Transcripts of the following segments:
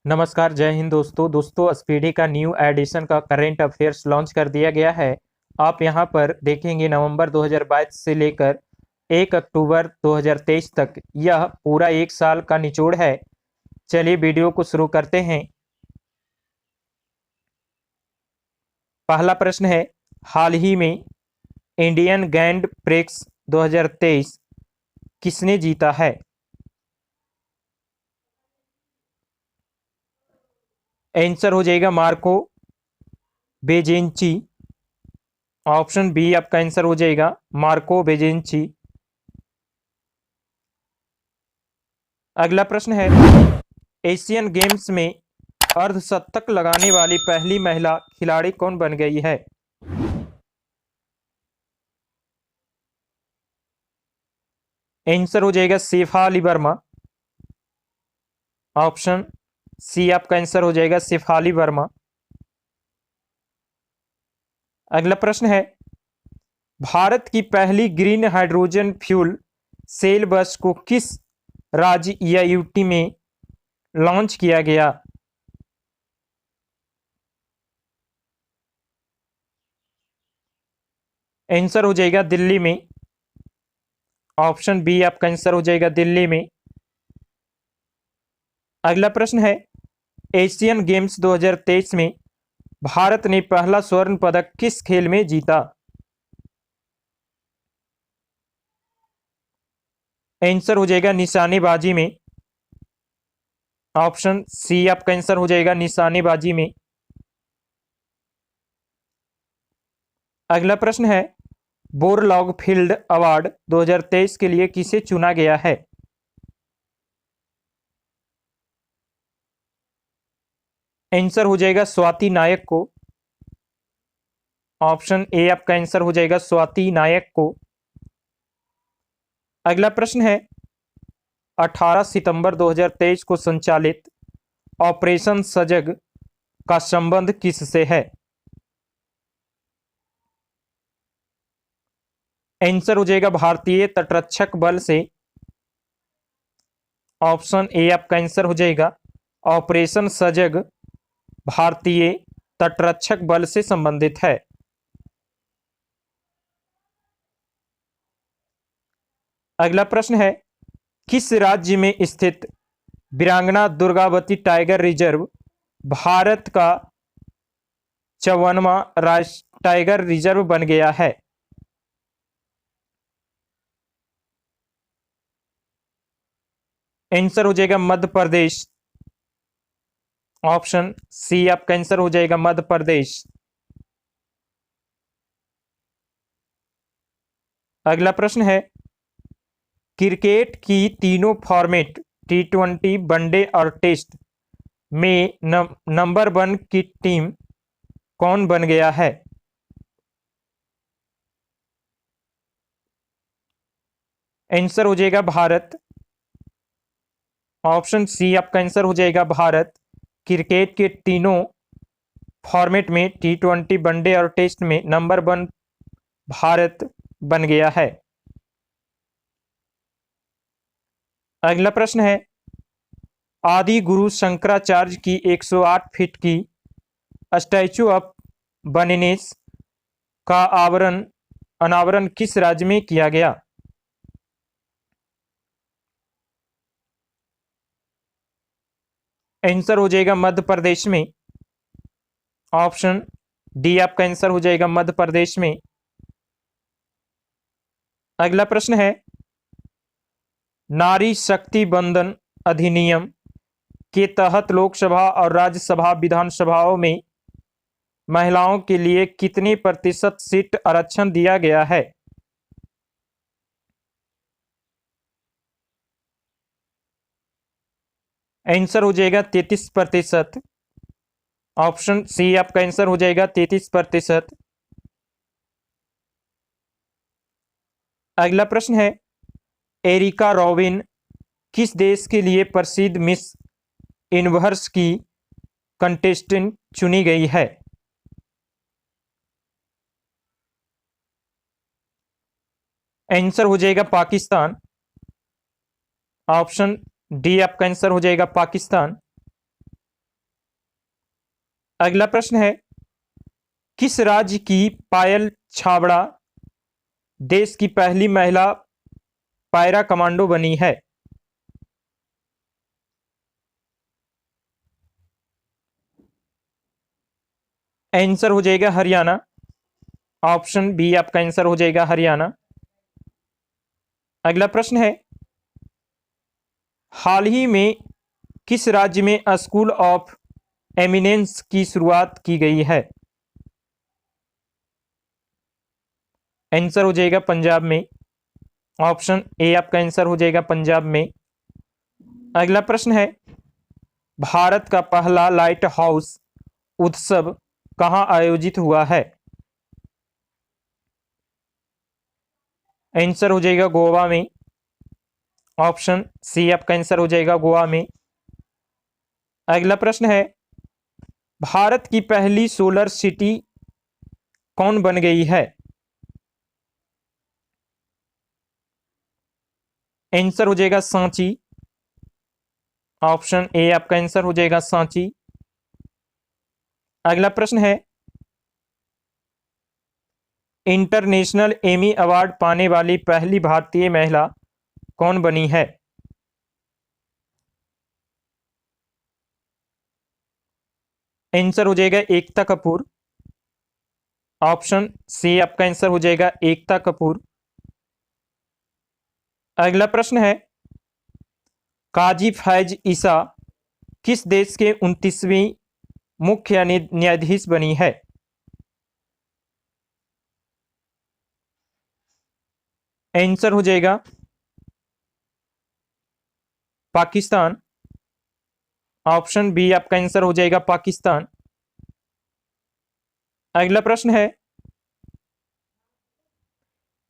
नमस्कार, जय हिंद दोस्तों स्पीडी का न्यू एडिशन का करंट अफेयर्स लॉन्च कर दिया गया है। आप यहां पर देखेंगे नवंबर 2022 से लेकर 1 अक्टूबर 2023 तक यह पूरा एक साल का निचोड़ है। चलिए वीडियो को शुरू करते हैं। पहला प्रश्न है, हाल ही में इंडियन ग्रैंड प्रिक्स 2023 किसने जीता है? आंसर हो जाएगा मार्को बेजेंची। ऑप्शन बी आपका आंसर हो जाएगा मार्को बेजेंची। अगला प्रश्न है, एशियन गेम्स में अर्धशतक लगाने वाली पहली महिला खिलाड़ी कौन बन गई है? आंसर हो जाएगा शेफाली वर्मा। ऑप्शन सी आपका आंसर हो जाएगा शेफाली वर्मा। अगला प्रश्न है, भारत की पहली ग्रीन हाइड्रोजन फ्यूल सेल बस को किस राज्य या यूटी में लॉन्च किया गया? आंसर हो जाएगा दिल्ली में। ऑप्शन बी आपका आंसर हो जाएगा दिल्ली में। अगला प्रश्न है, एशियन गेम्स 2023 में भारत ने पहला स्वर्ण पदक किस खेल में जीता? आंसर हो जाएगा निशानेबाजी में। ऑप्शन सी आपका आंसर हो जाएगा निशानेबाजी में। अगला प्रश्न है, बोरलॉग फील्ड अवार्ड 2023 के लिए किसे चुना गया है? आंसर हो जाएगा स्वाति नायक को। ऑप्शन ए आपका आंसर हो जाएगा स्वाति नायक को। अगला प्रश्न है, 18 सितंबर 2023 को संचालित ऑपरेशन सजग का संबंध किससे है? आंसर हो जाएगा भारतीय तटरक्षक बल से। ऑप्शन ए आपका आंसर हो जाएगा ऑपरेशन सजग भारतीय तटरक्षक बल से संबंधित है। अगला प्रश्न है, किस राज्य में स्थित वीरांगना दुर्गावती टाइगर रिजर्व भारत का 54वां राष्ट्रीय टाइगर रिजर्व बन गया है? आंसर हो जाएगा मध्य प्रदेश। ऑप्शन सी आपका आंसर हो जाएगा मध्य प्रदेश। अगला प्रश्न है, क्रिकेट की तीनों फॉर्मेट T20 वनडे और टेस्ट में नंबर 1 की टीम कौन बन गया है? आंसर हो जाएगा भारत। ऑप्शन सी आपका आंसर हो जाएगा भारत। क्रिकेट के तीनों फॉर्मेट में T20 वनडे और टेस्ट में नंबर 1 भारत बन गया है। अगला प्रश्न है, आदि गुरु शंकराचार्य की 108 फीट की स्टैचू ऑफ बनिनेस का अनावरण किस राज्य में किया गया? आंसर हो जाएगा मध्य प्रदेश में। ऑप्शन डी आपका आंसर हो जाएगा मध्य प्रदेश में। अगला प्रश्न है, नारी शक्ति बंधन अधिनियम के तहत लोकसभा और राज्यसभा विधानसभाओं में महिलाओं के लिए कितनी प्रतिशत सीट आरक्षण दिया गया है? आंसर हो जाएगा 33%। ऑप्शन सी आपका आंसर हो जाएगा 33%। अगला प्रश्न है, एरिका रॉबिन किस देश के लिए प्रसिद्ध मिस यूनिवर्स की कंटेस्टेंट चुनी गई है? आंसर हो जाएगा पाकिस्तान। ऑप्शन डी आपका आंसर हो जाएगा पाकिस्तान। अगला प्रश्न है, किस राज्य की पायल छाबड़ा देश की पहली महिला पायरा कमांडो बनी है? आंसर हो जाएगा हरियाणा। ऑप्शन बी आपका आंसर हो जाएगा हरियाणा। अगला प्रश्न है, हाल ही में किस राज्य में स्कूल ऑफ एमिनेंस की शुरुआत की गई है? आंसर हो जाएगा पंजाब में। ऑप्शन ए आपका आंसर हो जाएगा पंजाब में। अगला प्रश्न है, भारत का पहला लाइट हाउस उत्सव कहां आयोजित हुआ है? आंसर हो जाएगा गोवा में। ऑप्शन सी आपका आंसर हो जाएगा गोवा में। अगला प्रश्न है, भारत की पहली सोलर सिटी कौन बन गई है? आंसर हो जाएगा सांची। ऑप्शन ए आपका आंसर हो जाएगा सांची। अगला प्रश्न है, इंटरनेशनल एमी अवार्ड पाने वाली पहली भारतीय महिला कौन बनी है? आंसर हो जाएगा एकता कपूर। ऑप्शन सी आपका आंसर हो जाएगा एकता कपूर। अगला प्रश्न है, काजी फैज ईसा किस देश के 29वीं मुख्य न्यायाधीश बनी है? आंसर हो जाएगा पाकिस्तान। ऑप्शन बी आपका आंसर हो जाएगा पाकिस्तान। अगला प्रश्न है,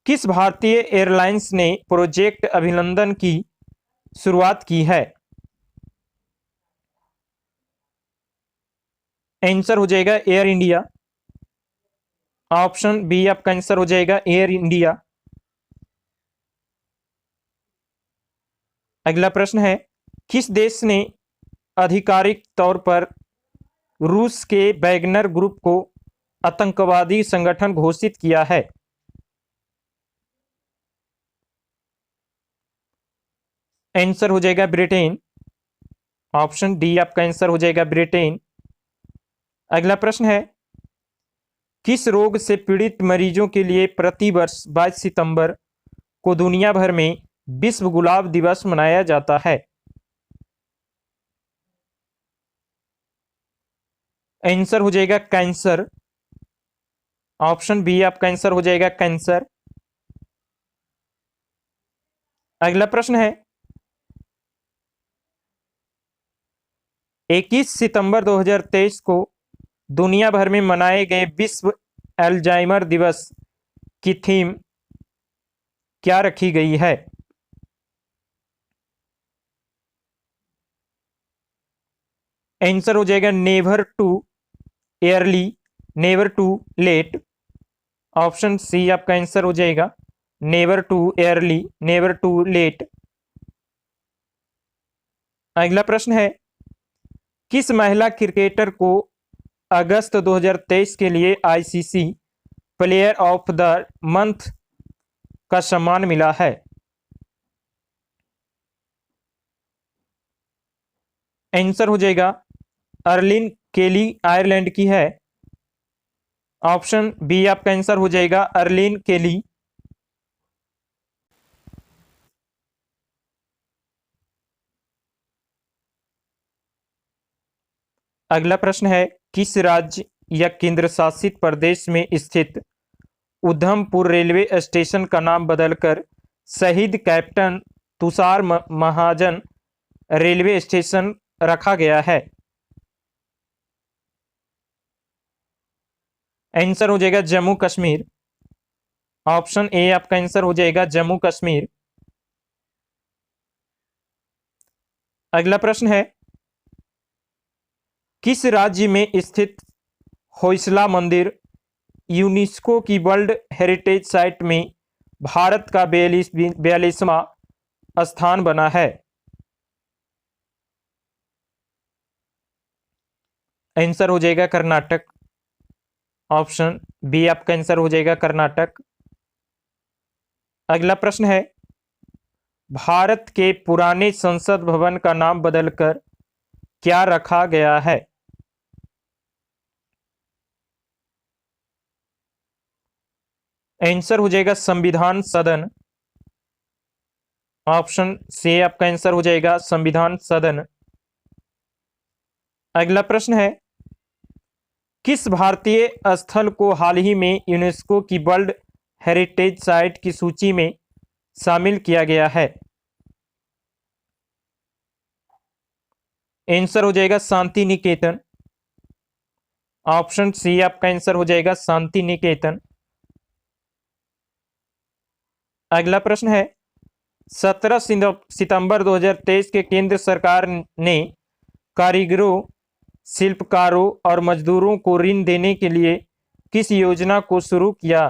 किस भारतीय एयरलाइंस ने प्रोजेक्ट अभिनंदन की शुरुआत की है? आंसर हो जाएगा एयर इंडिया। ऑप्शन बी आपका आंसर हो जाएगा एयर इंडिया। अगला प्रश्न है, किस देश ने आधिकारिक तौर पर रूस के वैगनर ग्रुप को आतंकवादी संगठन घोषित किया है? आंसर हो जाएगा ब्रिटेन। ऑप्शन डी आपका आंसर हो जाएगा ब्रिटेन। अगला प्रश्न है, किस रोग से पीड़ित मरीजों के लिए प्रतिवर्ष 22 सितंबर को दुनिया भर में विश्व गुलाब दिवस मनाया जाता है? आंसर हो जाएगा कैंसर। ऑप्शन बी आपका आंसर हो जाएगा कैंसर। अगला प्रश्न है, 21 सितंबर 2023 को दुनिया भर में मनाए गए विश्व अल्जाइमर दिवस की थीम क्या रखी गई है? आंसर हो जाएगा never too early never too late. Option C आपका आंसर हो जाएगा never too early never too late. अगला प्रश्न है, किस महिला क्रिकेटर को अगस्त 2023 के लिए ICC player of the month का सम्मान मिला है? आंसर हो जाएगा अर्लिन केली, आयरलैंड की है। ऑप्शन बी आपका आंसर हो जाएगा अर्लिन केली। अगला प्रश्न है, किस राज्य या केंद्र शासित प्रदेश में स्थित उधमपुर रेलवे स्टेशन का नाम बदलकर शहीद कैप्टन तुषार महाजन रेलवे स्टेशन रखा गया है? आंसर हो जाएगा जम्मू कश्मीर। ऑप्शन ए आपका आंसर हो जाएगा जम्मू कश्मीर। अगला प्रश्न है, किस राज्य में स्थित होयसला मंदिर यूनेस्को की वर्ल्ड हेरिटेज साइट में भारत का 42वां स्थान बना है? आंसर हो जाएगा कर्नाटक। ऑप्शन बी आपका आंसर हो जाएगा कर्नाटक। अगला प्रश्न है, भारत के पुराने संसद भवन का नाम बदलकर क्या रखा गया है? आंसर हो जाएगा संविधान सदन। ऑप्शन सी आपका आंसर हो जाएगा संविधान सदन। अगला प्रश्न है, किस भारतीय स्थल को हाल ही में यूनेस्को की वर्ल्ड हेरिटेज साइट की सूची में शामिल किया गया है? आंसर हो जाएगा शांति निकेतन। ऑप्शन सी आपका आंसर हो जाएगा शांति निकेतन। अगला प्रश्न है, 17 सितंबर 2023 के केंद्र सरकार ने कारीगरों, शिल्पकारों और मजदूरों को ऋण देने के लिए किस योजना को शुरू किया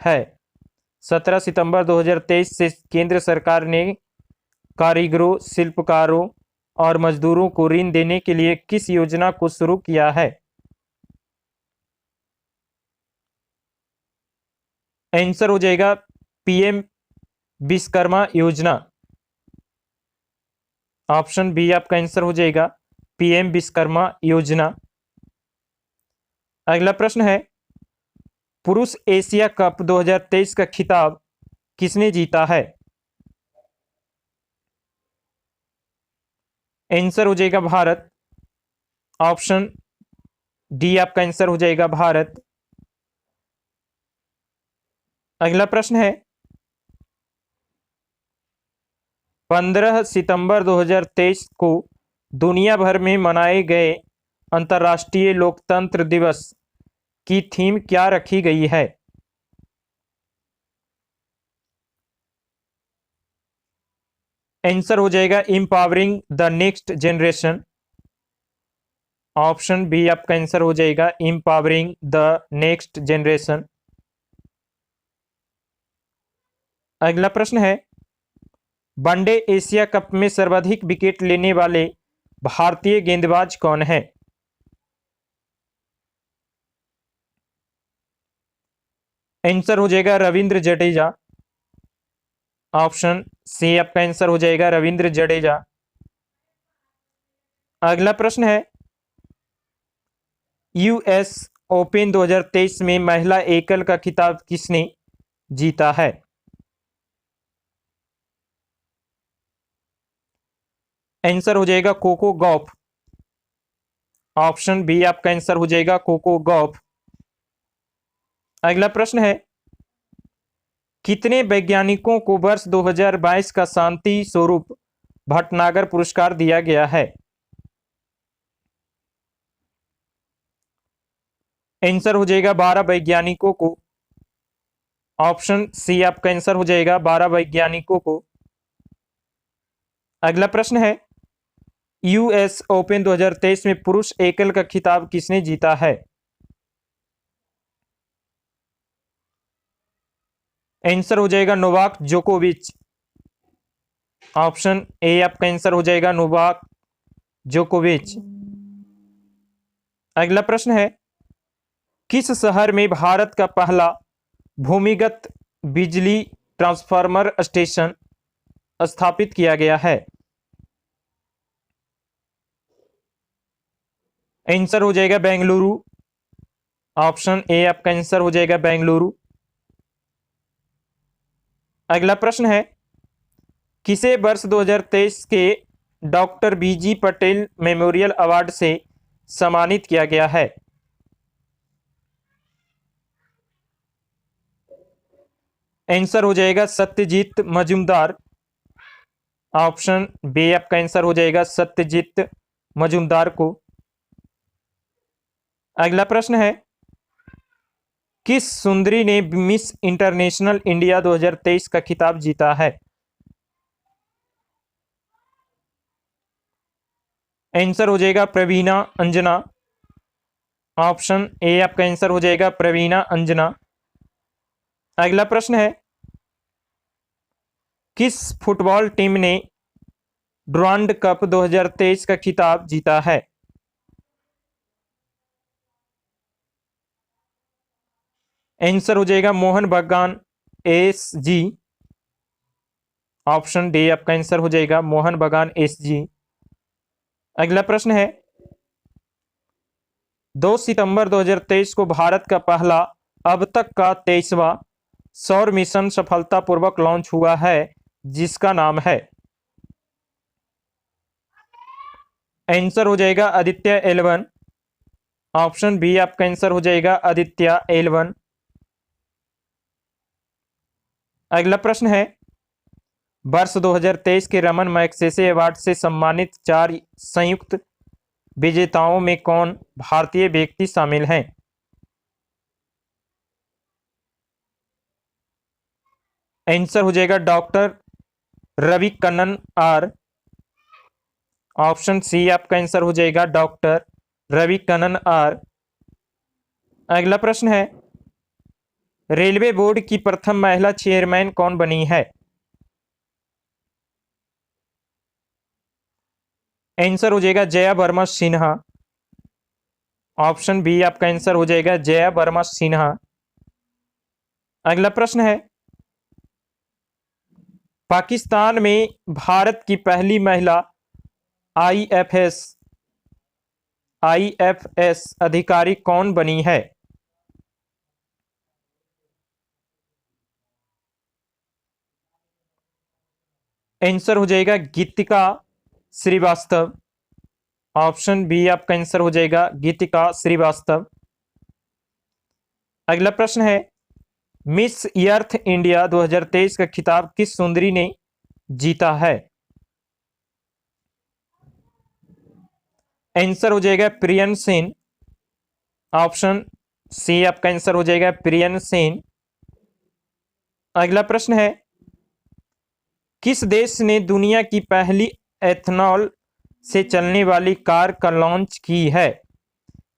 है? 17 सितंबर 2023 से केंद्र सरकार ने कारीगरों, शिल्पकारों और मजदूरों को ऋण देने के लिए किस योजना को शुरू किया है? आंसर हो जाएगा पीएम विश्वकर्मा योजना। ऑप्शन बी आपका आंसर हो जाएगा पीएम विश्वकर्मा योजना। अगला प्रश्न है, पुरुष एशिया कप 2023 का खिताब किसने जीता है? आंसर हो जाएगा भारत। ऑप्शन डी आपका आंसर हो जाएगा भारत। अगला प्रश्न है, 15 सितंबर 2023 को दुनिया भर में मनाए गए अंतर्राष्ट्रीय लोकतंत्र दिवस की थीम क्या रखी गई है? आंसर हो जाएगा empowering the next generation. Option B आपका आंसर हो जाएगा इंपावरिंग द नेक्स्ट जनरेशन। अगला प्रश्न है, वनडे एशिया कप में सर्वाधिक विकेट लेने वाले भारतीय गेंदबाज कौन है? आंसर हो जाएगा रविंद्र जडेजा। ऑप्शन सी आपका आंसर हो जाएगा रविंद्र जडेजा। अगला प्रश्न है, यूएस ओपन 2023 में महिला एकल का खिताब किसने जीता है? आंसर हो जाएगा कोको गॉफ। ऑप्शन बी आपका आंसर हो जाएगा कोको गॉफ। अगला प्रश्न है, कितने वैज्ञानिकों को वर्ष 2022 का शांति स्वरूप भटनागर पुरस्कार दिया गया है? आंसर हो जाएगा 12 वैज्ञानिकों को। ऑप्शन सी आपका आंसर हो जाएगा 12 वैज्ञानिकों को। अगला प्रश्न है, यूएस ओपन 2023 में पुरुष एकल का खिताब किसने जीता है? आंसर हो जाएगा नोवाक जोकोविच। ऑप्शन ए आपका आंसर हो जाएगा नोवाक जोकोविच। अगला प्रश्न है, किस शहर में भारत का पहला भूमिगत बिजली ट्रांसफार्मर स्टेशन स्थापित किया गया है? आंसर हो जाएगा बेंगलुरु। ऑप्शन ए आपका आंसर हो जाएगा बेंगलुरु। अगला प्रश्न है, किसे वर्ष 2023 के डॉक्टर बीजी पटेल मेमोरियल अवार्ड से सम्मानित किया गया है? आंसर हो जाएगा सत्यजीत मजूमदार। ऑप्शन बी आपका आंसर हो जाएगा सत्यजीत मजूमदार को। अगला प्रश्न है, किस सुंदरी ने मिस इंटरनेशनल इंडिया 2023 का खिताब जीता है? आंसर हो जाएगा प्रवीणा अंजना। ऑप्शन ए आपका आंसर हो जाएगा प्रवीणा अंजना। अगला प्रश्न है, किस फुटबॉल टीम ने डुरांड कप 2023 का खिताब जीता है? आंसर हो जाएगा मोहन बागान SG। ऑप्शन डी आपका आंसर हो जाएगा मोहन बागान SG। अगला प्रश्न है 2 सितंबर 2023 को भारत का पहला अब तक का 23वां सौर मिशन सफलतापूर्वक लॉन्च हुआ है, जिसका नाम है। आंसर हो जाएगा आदित्य L1। ऑप्शन बी आपका आंसर हो जाएगा आदित्य L1। अगला प्रश्न है वर्ष 2023 के रमन मैग्सेसे अवार्ड से सम्मानित 4 संयुक्त विजेताओं में कौन भारतीय व्यक्ति शामिल हैं? आंसर हो जाएगा doctor Ravi Kannan R. Option C आपका आंसर हो जाएगा डॉक्टर रवि कन्नन आर। अगला प्रश्न है रेलवे बोर्ड की प्रथम महिला चेयरमैन कौन बनी है? आंसर हो जाएगा जया वर्मा सिन्हा। ऑप्शन बी आपका आंसर हो जाएगा जया वर्मा सिन्हा। अगला प्रश्न है पाकिस्तान में भारत की पहली महिला IFS अधिकारी कौन बनी है? आंसर हो जाएगा गीतिका श्रीवास्तव। ऑप्शन बी आपका आंसर हो जाएगा गीतिका श्रीवास्तव। अगला प्रश्न है मिस अर्थ इंडिया 2023 का खिताब किस सुंदरी ने जीता है? आंसर हो जाएगा प्रियन सेन। ऑप्शन सी आपका आंसर हो जाएगा प्रियन सेन। अगला प्रश्न है किस देश ने दुनिया की पहली एथनॉल से चलने वाली कार का लॉन्च की है?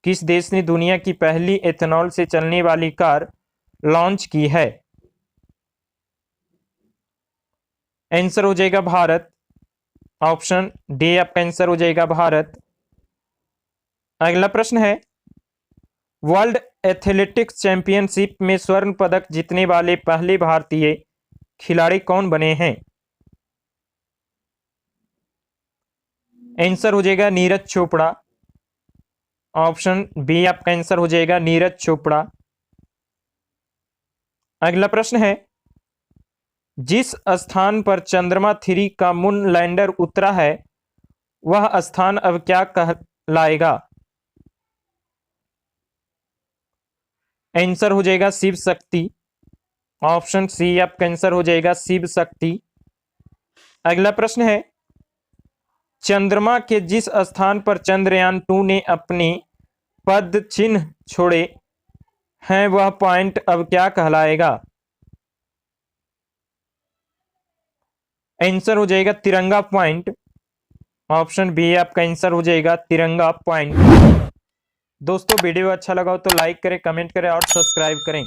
किस देश ने दुनिया की पहली एथनॉल से चलने वाली कार लॉन्च की है? आंसर हो जाएगा भारत। ऑप्शन डी आपका आंसर हो जाएगा भारत। अगला प्रश्न है वर्ल्ड एथलेटिक्स चैंपियनशिप में स्वर्ण पदक जीतने वाले पहले भारतीय खिलाड़ी कौन बने हैं? आंसर हो जाएगा नीरज चोपड़ा। ऑप्शन बी आपका आंसर हो जाएगा नीरज चोपड़ा। अगला प्रश्न है जिस स्थान पर चंद्रमा 3 का मून लैंडर उतरा है वह स्थान अब क्या कहलाएगा? आंसर हो जाएगा शिव शक्ति। ऑप्शन सी आपका आंसर हो जाएगा शिव शक्ति। अगला प्रश्न है चंद्रमा के जिस स्थान पर चंद्रयान 2 ने अपने पद चिन्ह छोड़े हैं वह पॉइंट अब क्या कहलाएगा? आंसर हो जाएगा तिरंगा पॉइंट। ऑप्शन बी आपका आंसर हो जाएगा तिरंगा पॉइंट। दोस्तों वीडियो अच्छा लगा हो तो लाइक करें, कमेंट करें और सब्सक्राइब करें।